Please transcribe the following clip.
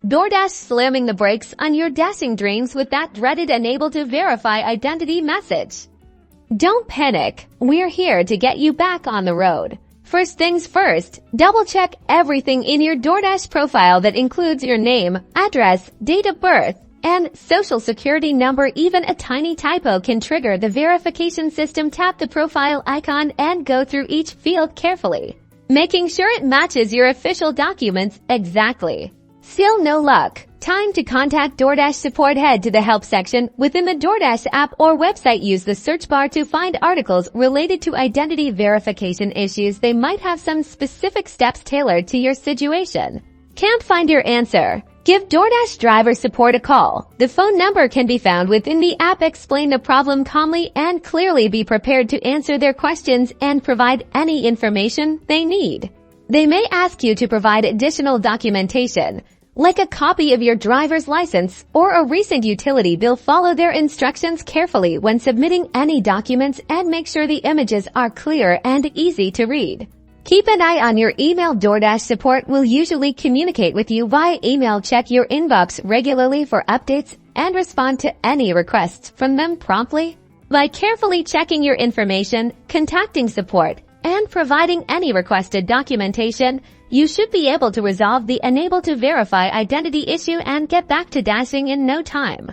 DoorDash slamming the brakes on your dashing dreams with that dreaded Unable to Verify Identity message. Don't panic. We're here to get you back on the road. First things first, double-check everything in your DoorDash profile that includes your name, address, date of birth, and social security number. Even a tiny typo can trigger the verification system. Tap the profile icon and go through each field carefully, making sure it matches your official documents exactly. Still no luck? Time to contact DoorDash support. Head to the help section within the DoorDash app or website. Use the search bar to find articles related to identity verification issues. They might have some specific steps tailored to your situation. Can't find your answer? Give DoorDash driver support a call. The phone number can be found within the app. Explain the problem calmly and clearly. Be prepared to answer their questions and provide any information they need. They may ask you to provide additional documentation, like a copy of your driver's license or a recent utility bill. Follow their instructions carefully when submitting any documents and make sure the images are clear and easy to read. Keep an eye on your email. DoorDash support will usually communicate with you via email. Check your inbox regularly for updates and respond to any requests from them promptly. By carefully checking your information, contacting support, and providing any requested documentation, you should be able to resolve the Unable to Verify Identity issue and get back to dashing in no time.